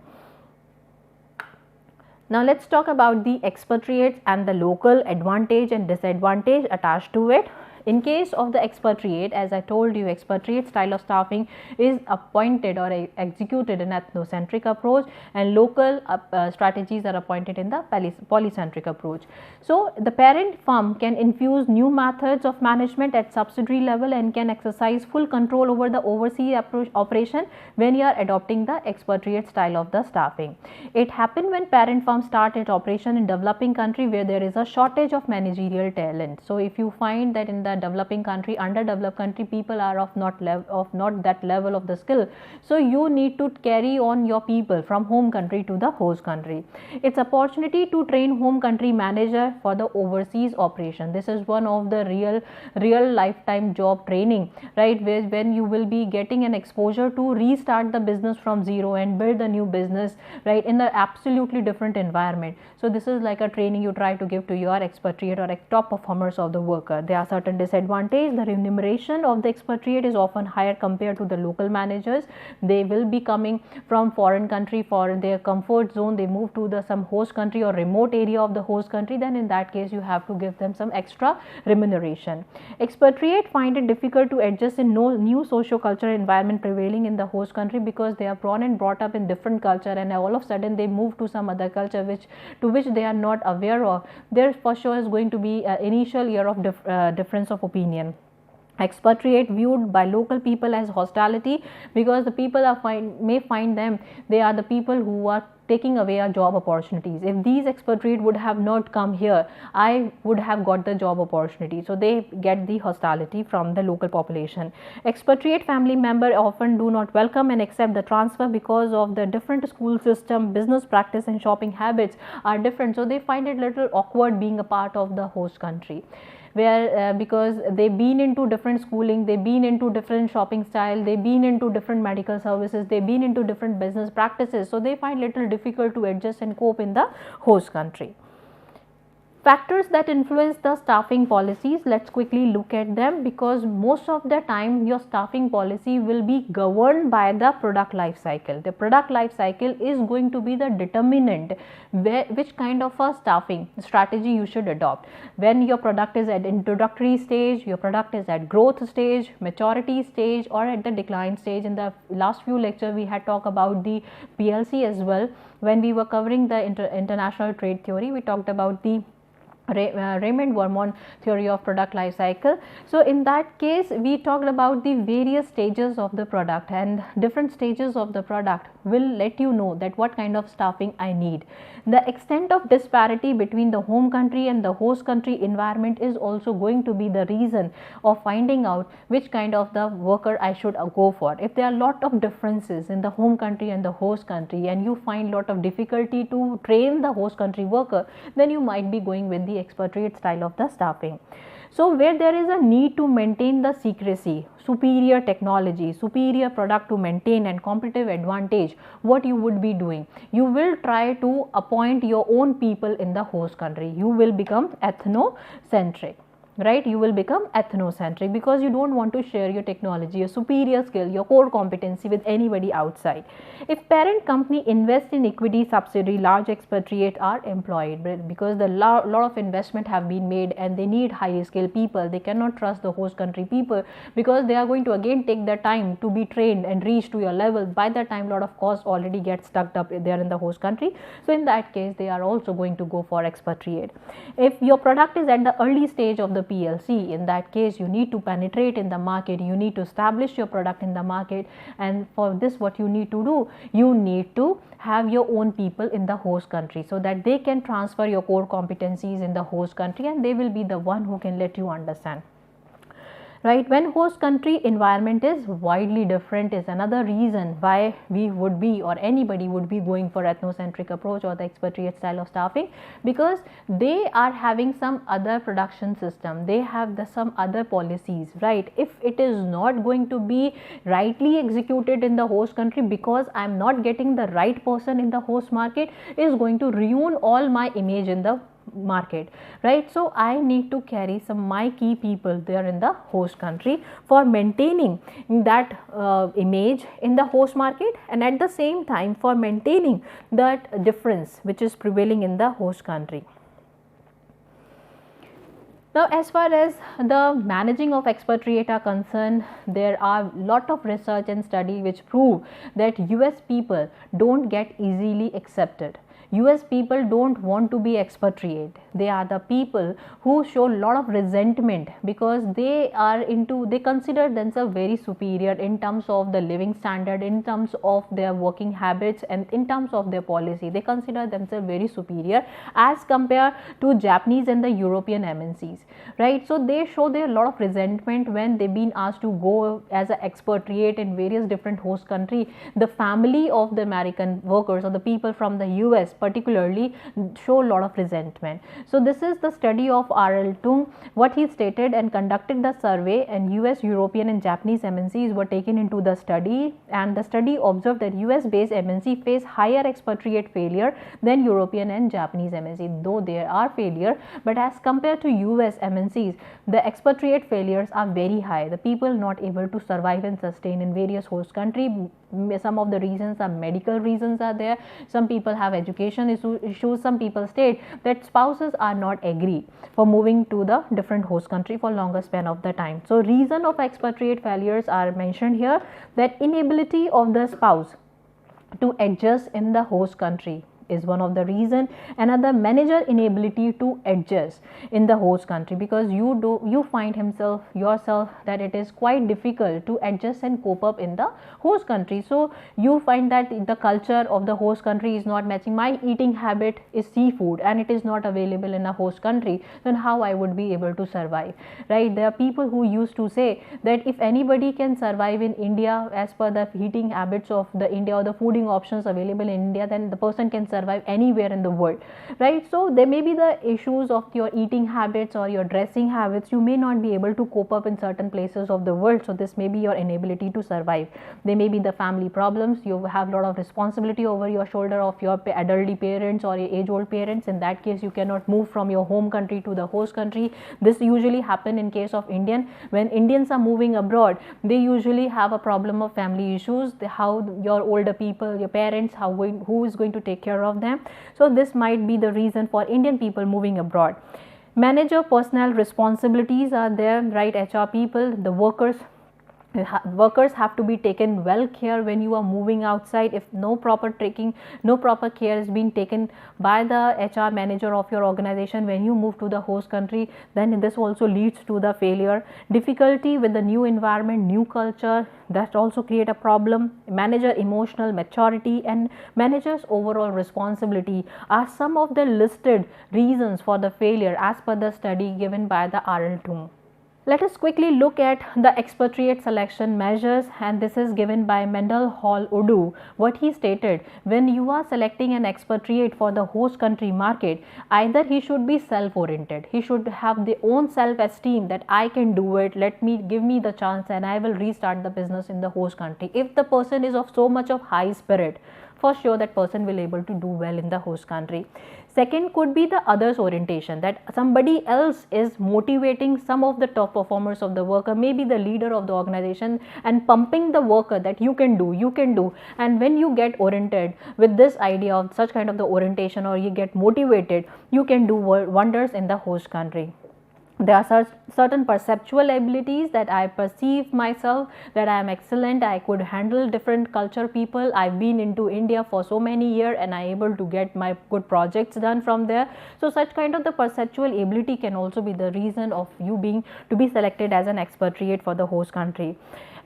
Now let's talk about the expatriates and the local advantage and disadvantage attached to it. In case of the expatriate, as I told you, expatriate style of staffing is appointed or executed in ethnocentric approach, and local strategies are appointed in the polycentric approach. So the parent firm can infuse new methods of management at subsidiary level and can exercise full control over the overseas operation when you are adopting the expatriate style of the staffing. It happened when parent firm start its operation in developing country where there is a shortage of managerial talent. So if you find that in the developing country, underdeveloped country, people are of not that level of the skill, so you need to carry on your people from home country to the host country. It's opportunity to train home country manager for the overseas operation. This is one of the real lifetime job training, right, where when you will be getting an exposure to restart the business from zero and build a new business, right, in an absolutely different environment. So this is like a training you try to give to your expatriate or top performers of the worker. There are certain disadvantages. The remuneration of the expatriate is often higher compared to the local managers. They will be coming from foreign country for their comfort zone. They move to the some host country or remote area of the host country. Then in that case you have to give them some extra remuneration. Expatriate find it difficult to adjust in no new socio-cultural environment prevailing in the host country because they are born and brought up in different culture, and all of a sudden they move to some other culture to which they are not aware of. There for sure is going to be an initial year of difference of opinion. Expatriate viewed by local people as hostility because the people may find them, they are the people who are taking away our job opportunities. If these expatriate would have not come here, I would have got the job opportunity. So they get the hostility from the local population. Expatriate family member often do not welcome and accept the transfer because of the different school system, business practice and shopping habits are different. So they find it little awkward being a part of the host country, where because they've been into different schooling, they've been into different shopping style, they've been into different medical services, they've been into different business practices, so they find little difficult to adjust and cope in the host country. Factors that influence the staffing policies, let's quickly look at them, because most of the time your staffing policy will be governed by the product life cycle. The product life cycle is going to be the determinant which kind of a staffing strategy you should adopt. When your product is at introductory stage, your product is at growth stage, maturity stage, or at the decline stage. In the last few lectures we had talked about the PLC as well. When we were covering the international trade theory, we talked about the Raymond Vermont theory of product life cycle. So in that case we talked about the various stages of the product, and different stages of the product will let you know that what kind of staffing I need. The extent of disparity between the home country and the host country environment is also going to be the reason of finding out which kind of the worker I should go for. If there are a lot of differences in the home country and the host country, and you find lot of difficulty to train the host country worker, then you might be going with the expatriate style of the staffing. So where there is a need to maintain the secrecy, superior technology, superior product to maintain and competitive advantage, what you would be doing? You will try to appoint your own people in the host country. You will become ethnocentric. Right, you will become ethnocentric because you don't want to share your technology, your superior skill, your core competency with anybody outside. If parent company invest in equity subsidiary, large expatriate are employed because the lot of investment have been made and they need highly skilled people. They cannot trust the host country people because they are going to again take the time to be trained and reach to your level. By that time lot of cost already gets stuck up there in the host country. So in that case they are also going to go for expatriate. If your product is at the early stage of the PLC, in that case you need to penetrate in the market, you need to establish your product in the market, and for this what you need to do, you need to have your own people in the host country so that they can transfer your core competencies in the host country and they will be the one who can let you understand. Right, when host country environment is widely different is another reason why we would be or anybody would be going for ethnocentric approach or the expatriate style of staffing, because they are having some other production system, they have some other policies. Right, if it is not going to be rightly executed in the host country because I am not getting the right person in the host market, is going to ruin all my image in the market, right? So I need to carry some my key people there in the host country for maintaining that image in the host market, and at the same time for maintaining that difference which is prevailing in the host country. Now, as far as the managing of expatriate are concerned, there are lot of research and study which prove that US people don't get easily accepted. US people don't want to be expatriate. They are the people who show a lot of resentment because they consider themselves very superior in terms of the living standard, in terms of their working habits, and in terms of their policy. They consider themselves very superior as compared to Japanese and the European MNCs, right? So they show their lot of resentment when they've been asked to go as an expatriate in various different host country. The family of the American workers or the people from the US particularly show a lot of resentment. So this is the study of R.L. Tung. What he stated and conducted the survey, and US, European and Japanese MNCs were taken into the study, and the study observed that US based MNC face higher expatriate failure than European and Japanese MNC. Though there are failure, but as compared to US MNCs, the expatriate failures are very high. The people not able to survive and sustain in various host country. Some of the reasons are medical reasons are there. Some people have education issues. Some people state that spouses are not agree for moving to the different host country for longer span of the time. So reason of expatriate failures are mentioned here, that inability of the spouse to adjust in the host country is one of the reason. Another, manager inability to adjust in the host country, because you find yourself that it is quite difficult to adjust and cope up in the host country. So you find that the culture of the host country is not matching. My eating habit is seafood and it is not available in a host country, then how I would be able to survive, right? There are people who used to say that if anybody can survive in India as per the eating habits of the India or the fooding options available in India, then the person can survive anywhere in the world, right? So there may be the issues of your eating habits or your dressing habits. You may not be able to cope up in certain places of the world, so this may be your inability to survive. There may be the family problems. You have a lot of responsibility over your shoulder of your elderly parents or your age-old parents. In that case, you cannot move from your home country to the host country. This usually happen in case of Indian. When Indians are moving abroad, they usually have a problem of family issues. How your older people, your parents, who is going to take care of them. So this might be the reason for Indian people moving abroad. Manager personnel responsibilities are there, right? HR people, the workers have to be taken well care when you are moving outside. If no proper care is being taken by the HR manager of your organization when you move to the host country, then this also leads to the failure. Difficulty with the new environment, new culture, that also create a problem. Manager emotional maturity and manager's overall responsibility are some of the listed reasons for the failure as per the study given by the R.L. Tung. Let us quickly look at the expatriate selection measures, and this is given by Mendel Hall Udu. What he stated, when you are selecting an expatriate for the host country market, either he should be self-oriented, he should have the own self-esteem that I can do it, give me the chance and I will restart the business in the host country. If the person is of so much of high spirit, for sure that person will able to do well in the host country. Second could be the others orientation, that somebody else is motivating some of the top performers of the worker, maybe the leader of the organization, and pumping the worker that you can do. And when you get oriented with this idea of such kind of the orientation, or you get motivated, you can do wonders in the host country. There are certain perceptual abilities that I perceive myself that I am excellent, I could handle different culture people, I've been into India for so many years and I am able to get my good projects done from there. So such kind of the perceptual ability can also be the reason of you being to be selected as an expatriate for the host country.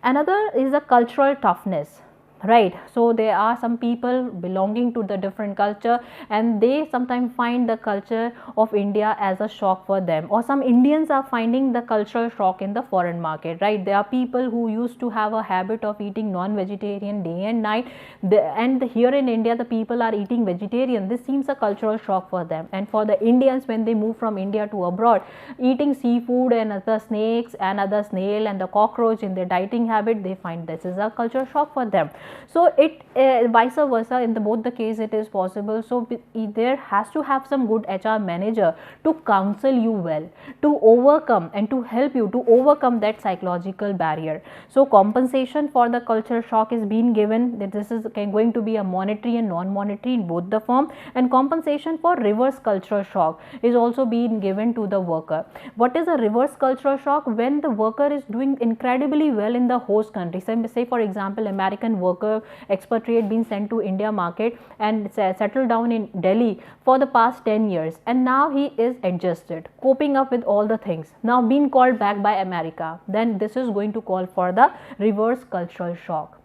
Another is a cultural toughness. Right, so there are some people belonging to the different culture and they sometimes find the culture of India as a shock for them, or some Indians are finding the cultural shock in the foreign market, right? There are people who used to have a habit of eating non-vegetarian day and night, and here in India the people are eating vegetarian. This seems a cultural shock for them, and for the Indians when they move from India to abroad, eating seafood and other snakes and other snail and the cockroach in their dieting habit, they find this is a cultural shock for them. So it vice versa, in both the case it is possible. So there has to have some good HR manager to counsel you well, to overcome and to help you to overcome that psychological barrier. So compensation for the culture shock is being given, that this is going to be a monetary and non-monetary in both the form, and compensation for reverse cultural shock is also being given to the worker. What is a reverse cultural shock? When the worker is doing incredibly well in the host country, say for example American worker expatriate being sent to India market and settled down in Delhi for the past 10 years, and now he is adjusted, coping up with all the things, now being called back by America, then this is going to call for the reverse cultural shock.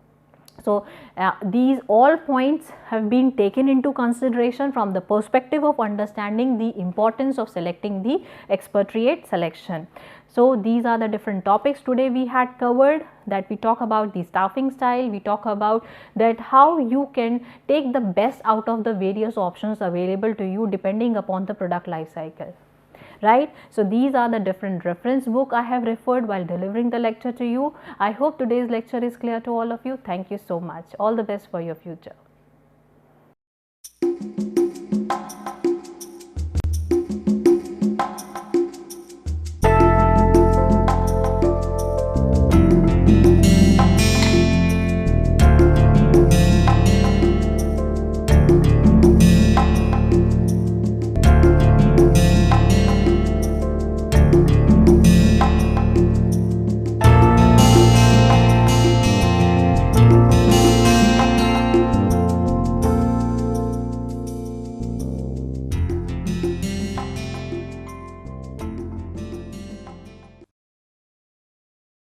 So these all points have been taken into consideration from the perspective of understanding the importance of selecting the expatriate selection. So these are the different topics today we had covered, that we talk about the staffing style, we talk about that how you can take the best out of the various options available to you depending upon the product life cycle. Right. So these are the different reference book I have referred while delivering the lecture to you. I hope today's lecture is clear to all of you. Thank you so much. All the best for your future.